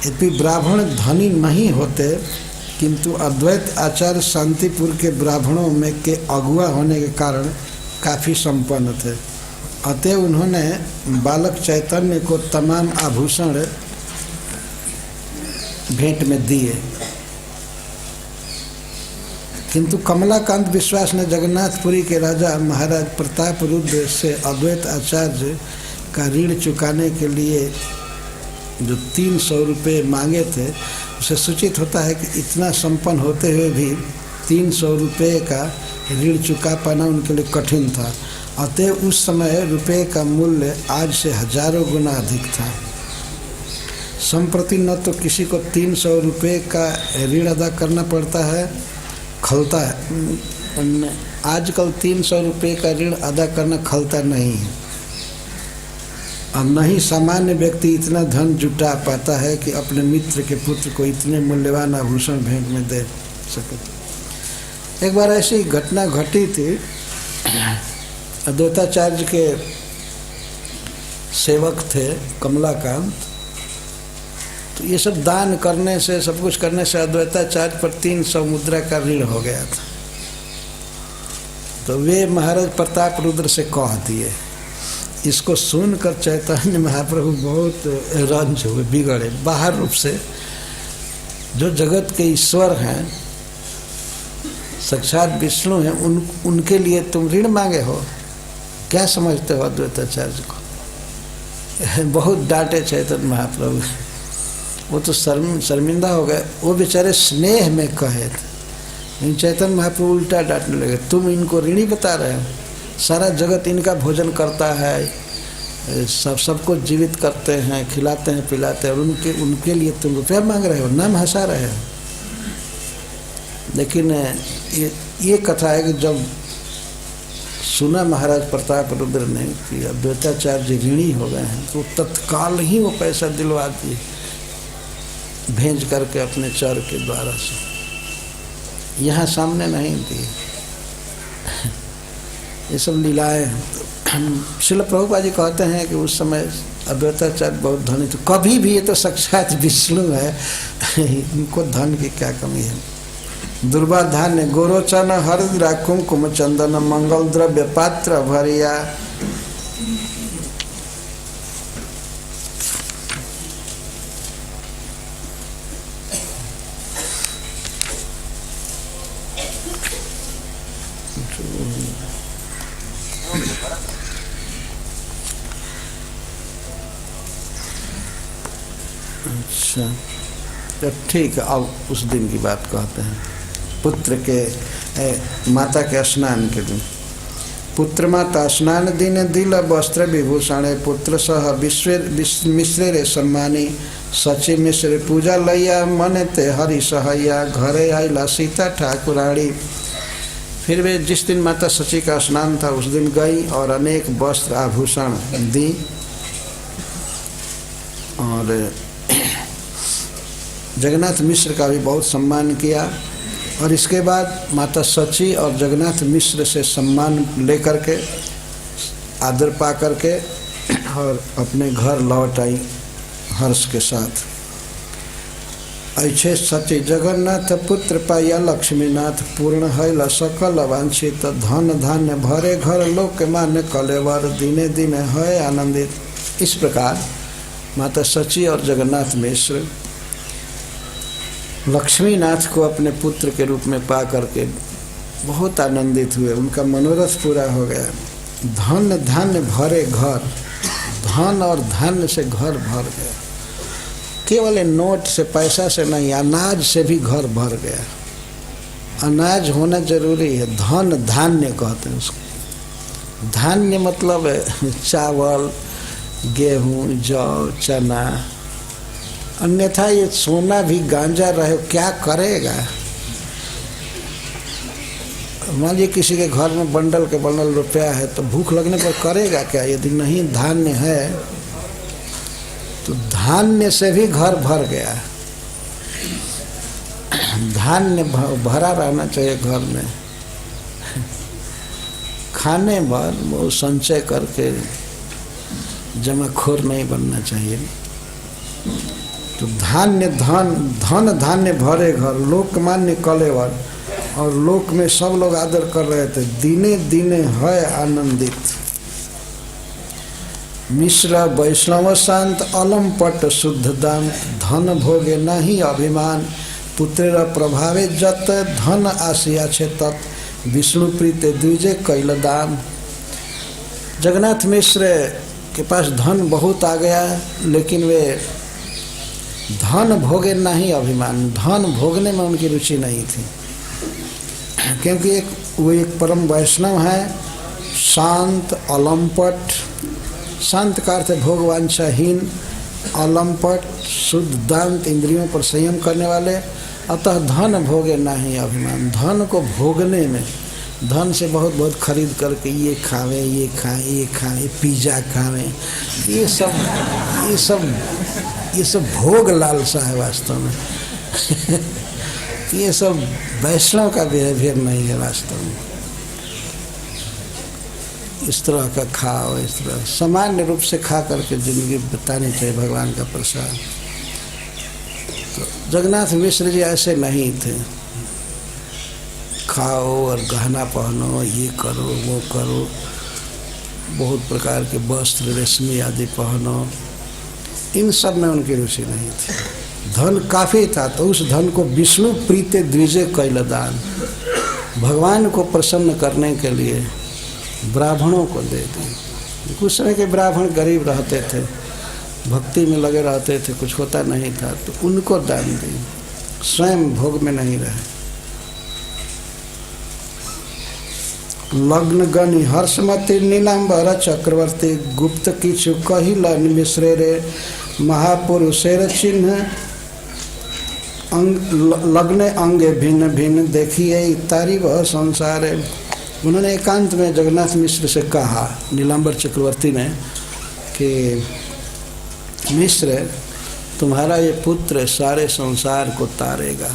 यद्यपि ब्राह्मण धनी नहीं होते, किंतु अद्वैत आचार्य शांतिपुर के ब्राह्मणों में के अगुआ होने के कारण काफ़ी संपन्न थे। अतः उन्होंने बालक चैतन्य को तमाम आभूषण भेंट में दिए। किंतु कमलाकांत विश्वास ने जगन्नाथपुरी के राजा महाराज प्रताप रुद्र से अद्वैत आचार्य का ऋण चुकाने के लिए जो 300 रुपये मांगे थे, उसे सूचित होता है कि इतना संपन्न होते हुए भी 300 रुपये का ऋण चुका पाना उनके लिए कठिन था। अतः उस समय रुपये का मूल्य आज से हजारों गुना अधिक था। संप्रति न तो किसी को 300 रुपये का ऋण अदा करना पड़ता है, खलता है। आजकल 300 रुपये का ऋण अदा करना खलता नहीं है, और न ही सामान्य व्यक्ति इतना धन जुटा पाता है कि अपने मित्र के पुत्र को इतने मूल्यवान आभूषण भेंट में दे सके। एक बार ऐसी घटना घटी थी। अद्वैताचार्य के सेवक थे कमलाकांत, तो ये सब दान करने से, सब कुछ करने से अद्वैताचार्य पर 300 मुद्रा का ऋण हो गया था। तो वे महाराज प्रताप रुद्र से कह दिए। इसको सुनकर चैतन्य महाप्रभु बहुत रंज हुए, बिगड़े। बाहर रूप से जो जगत के ईश्वर हैं, साक्षात विष्णु हैं, उनके लिए तुम ऋण मांगे हो? क्या समझते हो अद्वैताचार्य को? बहुत डांटे चैतन्य महाप्रभु। वो तो शर्मिंदा हो गए। वो बेचारे स्नेह में कहे थे, चैतन्य महाप्रभु उल्टा डांटने लगे, तुम इनको ऋणी बता रहे हो? सारा जगत इनका भोजन करता है, सबको जीवित करते हैं, खिलाते हैं, पिलाते हैं, और उनके लिए तुम रुपया मांग रहे हो, नाम हंसा रहे हो। लेकिन ये कथा है कि जब सुना महाराज प्रताप रुद्र ने कि अद्वैताचार्य ऋणी हो गए हैं, तो तत्काल ही वो पैसा दिलवा दिए, भेज करके अपने चर के द्वारा से। यहाँ सामने नहीं दिए। ये सब लीलाएं। श्रील प्रभुपाद जी कहते हैं कि उस समय अद्वैताचार्य बहुत धनी थे। कभी भी, ये तो साक्षात विष्णु है, इनको धन की क्या कमी है। दुर्वाधान्य गोरोचन हरिद्रा कुमकुम चंदन मंगल द्रव्य पात्र भरिया। अच्छा, तो ठीक है। अब उस दिन की बात कहते हैं। पुत्र के माता के स्नान के दिन, पुत्र माता स्नान दिन दिल वस्त्र विभूषण, पुत्र सह मिश्रे रे सम्मानी, सची मिश्र पूजा लैया मन ते हरि सहैया, घरे आइला सीता ठाकुराणी। फिर वे जिस दिन माता सची का स्नान था उस दिन गई और अनेक वस्त्र आभूषण दी, और जगन्नाथ मिश्र का भी बहुत सम्मान किया। और इसके बाद माता सची और जगन्नाथ मिश्र से सम्मान लेकर के, आदर पा करके, और अपने घर लौट आई हर्ष के साथ। ऐसे सची जगन्नाथ पुत्र पाया लक्ष्मीनाथ पूर्ण है सकल वांछित धन धान्य भरे घर लोक मान्य कलेवर दिने दिने है आनंदित। इस प्रकार माता सची और जगन्नाथ मिश्र लक्ष्मीनाथ को अपने पुत्र के रूप में पा करके बहुत आनंदित हुए। उनका मनोरथ पूरा हो गया। धन धान्य भरे घर, धन और धान्य से घर भर गया। केवल नोट से पैसा से नहीं, अनाज से भी घर भर गया। अनाज होना जरूरी है। धन धान्य कहते हैं उसको। धान्य मतलब चावल, गेहूँ, जौ, चना। अन्यथा ये सोना भी गांजा रहे क्या करेगा। मान लीजिए किसी के घर में बंडल के बंडल रुपया है तो भूख लगने पर करेगा क्या। यदि नहीं धान्य है तो धान्य से भी घर भर गया। धान्य भरा रहना चाहिए घर में। खाने भर वो संचय करके जमाखोर नहीं बनना चाहिए। तो धान्य धन धान्य भरे घर लोकमान्य कलेवर, और लोक में सब लोग आदर कर रहे थे। दिने दिने है आनंदित। मिश्र वैष्णव शांत अलम पट शुद्ध दान धन भोगे नहीं अभिमान पुत्र प्रभावे जत धन आसिया छे तत् विष्णु प्रीते द्विजे कैल दान। जगन्नाथ मिश्र के पास धन बहुत आ गया, लेकिन वे धन भोगे नहीं अभिमान, धन भोगने में उनकी रुचि नहीं थी। क्योंकि वो एक परम वैष्णव है। शांत अलमपट, शांत का अर्थ है भोगवांछाहीन, अलमपट शुद्ध दांत इंद्रियों पर संयम करने वाले। अतः धन भोगे नहीं अभिमान। धन को भोगने में, धन से बहुत बहुत खरीद करके ये खावें, ये खाएं, ये खाएं, पिज़्ज़ा खावें, ये सब भोग लालसा है वास्तव में। ये सब वैष्णव का बिहेवियर नहीं है वास्तव में। इस तरह का खाओ, इस तरह सामान्य रूप से खा करके जिंदगी बितानी चाहिए भगवान का प्रसाद। तो जगन्नाथ मिश्र जी ऐसे नहीं थे। खाओ और गहना पहनो, ये करो वो करो, बहुत प्रकार के वस्त्र रेशमी आदि पहनो, इन सब में उनकी रुचि नहीं थी। धन काफ़ी था तो उस धन को विष्णु प्रीते द्विजे कैल दान, भगवान को प्रसन्न करने के लिए ब्राह्मणों को दे दी। कुछ समय के ब्राह्मण गरीब रहते थे, भक्ति में लगे रहते थे, कुछ होता नहीं था तो उनको दान दी, स्वयं भोग में नहीं रहे। लग्न गणि हर्षमती नीलांबर चक्रवर्ती गुप्त किछु कहिल मिश्रे रे महापुरुषेर चिन्ह लग्ने अंगे भिन्न भिन्न देखिए तारी वह संसार है। उन्होंने एकांत में जगन्नाथ मिश्र से कहा, नीलांबर चक्रवर्ती ने, कि मिश्र तुम्हारा ये पुत्र सारे संसार को तारेगा,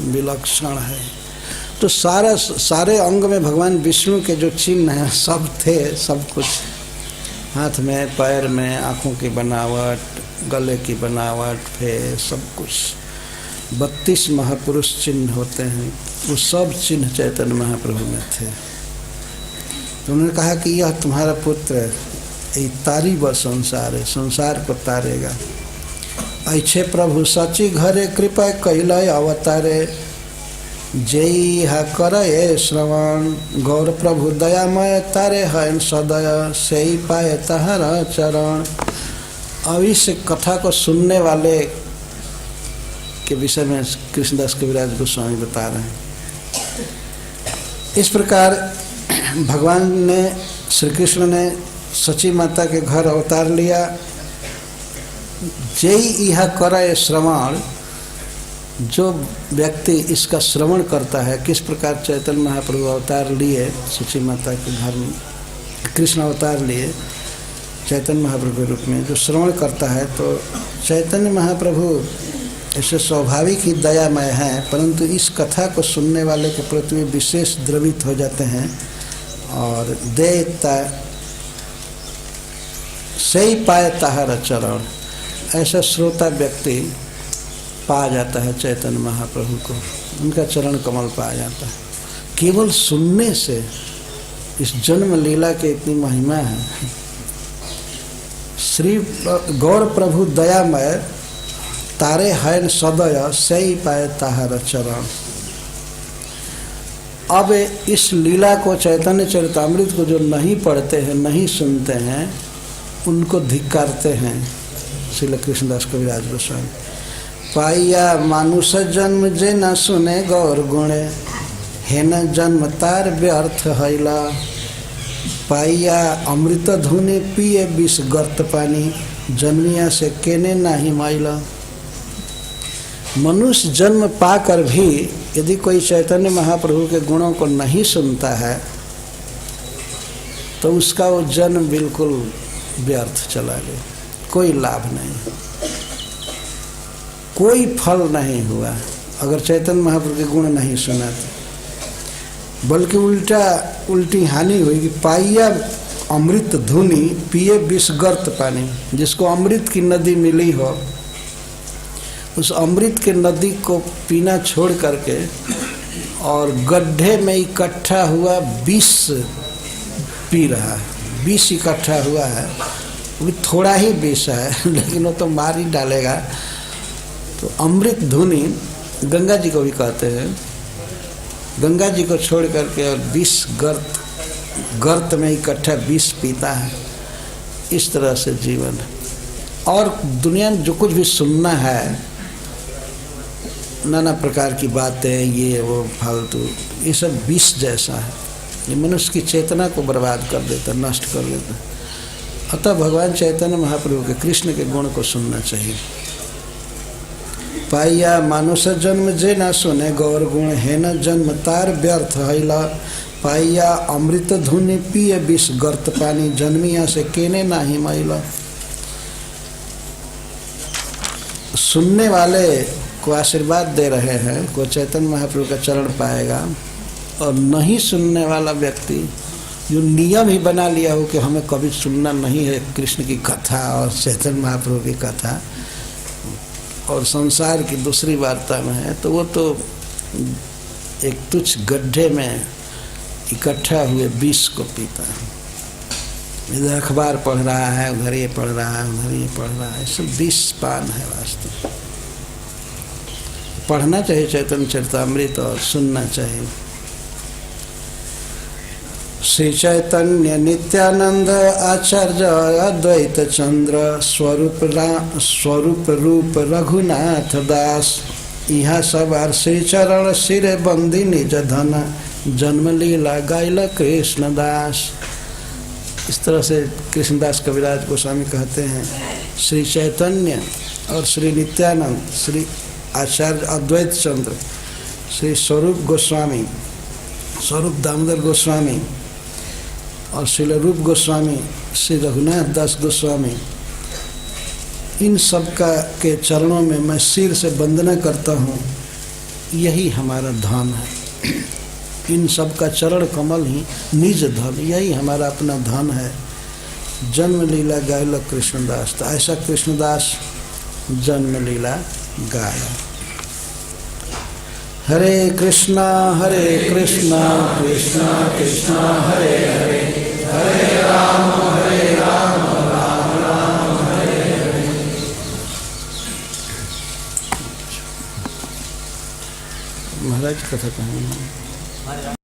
विलक्षण है। तो सारे अंग में भगवान विष्णु के जो चिन्ह हैं सब थे, सब कुछ हाथ में, पैर में, आँखों की बनावट, गले की बनावट, फेस, सब कुछ 32 महापुरुष चिन्ह होते हैं, वो सब चिन्ह चैतन्य महाप्रभु में थे। तो उन्होंने कहा कि यह तुम्हारा पुत्र ये तारी व संसार है, संसार को तारेगा। ऐछे प्रभु सची घरे कृपा कैलय अवतारे जय हा करे श्रवण गौर प्रभु दयामय तारे है सदय से ही पाए तहरा चरण। अब इस कथा को सुनने वाले के विषय में कृष्णदास कविराज गोस्वामी बता रहे हैं। इस प्रकार भगवान ने, श्री कृष्ण ने सची माता के घर अवतार लिया। जय इहा करे श्रवण, जो व्यक्ति इसका श्रवण करता है, किस प्रकार चैतन्य महाप्रभु अवतार लिए सची माता के घर में, कृष्ण अवतार लिए चैतन्य महाप्रभु के रूप में, जो श्रवण करता है तो चैतन्य महाप्रभु ऐसे स्वाभाविक ही दयामय हैं, परंतु इस कथा को सुनने वाले के प्रति विशेष द्रवित हो जाते हैं और देता से ही पाए ताहर चरण। ऐसा श्रोता व्यक्ति पा जाता है चैतन्य महाप्रभु को, उनका चरण कमल पा जाता है। केवल सुनने से इस जन्म लीला की इतनी महिमा है। श्री गौर प्रभु दयामय तारे हैन सदय सही पाए ताहर चरण। अब इस लीला को, चैतन्य चरितामृत को जो नहीं पढ़ते हैं, नहीं सुनते हैं, उनको धिक्कारते हैं श्रील कृष्णदास कविराज गोस्वामी। पाइया मानुष जन्म जे न सुने गौर गुणे, है न जन्म तार व्यर्थ हैला। पाइया अमृत धुने पिए विष गर्त पानी, जन्मिया से केने नाही मैला। मनुष्य जन्म पाकर भी यदि कोई चैतन्य महाप्रभु के गुणों को नहीं सुनता है तो उसका वो जन्म बिल्कुल व्यर्थ चला गया, कोई लाभ नहीं, कोई फल नहीं हुआ अगर चैतन्य महाप्रभु के गुण नहीं सुना तो, बल्कि उल्टी हानि हुई कि पाइया अमृत धुनी पिए विषगर्त पानी। जिसको अमृत की नदी मिली हो, उस अमृत के नदी को पीना छोड़ करके और गड्ढे में इकट्ठा हुआ विष पी रहा है। विष इकट्ठा हुआ है, वो थोड़ा ही विष है लेकिन वो तो मार ही डालेगा। तो अमृत धुनी गंगा जी को भी कहते हैं, गंगा जी को छोड़ करके और विष गर्त में इकट्ठा विष पीता है। इस तरह से जीवन है। और दुनिया में जो कुछ भी सुनना है, नाना प्रकार की बातें, ये वो फालतू, ये सब विष जैसा है, ये मनुष्य की चेतना को बर्बाद कर देता, नष्ट कर देता। अतः भगवान चैतन्य महाप्रभु के, कृष्ण के गुण को सुनना चाहिए। पाइया मानुष जन्म जे न सुने गौर गुण, है न जन्म तार व्यर्थ हैला। पाइया अमृत धुनि पिए विष गर्त पानी, जन्मिया से केने नाही मैला। सुनने वाले को आशीर्वाद दे रहे हैं, को चैतन्य महाप्रभु का चरण पाएगा। और नहीं सुनने वाला व्यक्ति जो नियम ही बना लिया हो कि हमें कभी सुनना नहीं है कृष्ण की कथा और चैतन्य महाप्रभु की कथा, और संसार की दूसरी वार्ता में है, तो वो तो एक तुच्छ गड्ढे में इकट्ठा हुए विष को पीता है। इधर अखबार पढ़ रहा है, उधर ये पढ़ रहा है, उधर ये पढ़ रहा है, सब विष पान है वास्तव। पढ़ना चाहिए चैतन्य चरितामृत और सुनना चाहिए। श्री चैतन्य नित्यानंद आचार्य अद्वैत चंद्र, स्वरूप रूप रघुनाथ दास। यहाँ सवार श्री चरण सिरे बंदी निज धन, जन्म लीला गाइल कृष्ण दास। इस तरह से कृष्णदास कविराज गोस्वामी कहते हैं, श्री चैतन्य और श्री नित्यानंद, श्री आचार्य अद्वैत चंद्र, श्री स्वरूप गोस्वामी, स्वरूप दामोदर गोस्वामी और श्री रूप गोस्वामी, श्री रघुनाथ दास गोस्वामी, इन सब का के चरणों में मैं सिर से वंदना करता हूँ। यही हमारा धन है, इन सब का चरण कमल ही निज धन, यही हमारा अपना धन है। जन्म लीला गायल कृष्णदास, तो ऐसा कृष्णदास जन्म लीला गाया। हरे कृष्णा कृष्णा कृष्णा हरे हरे, हरे राम राम राम हरे हरे। महाराज कथा कहेंगे।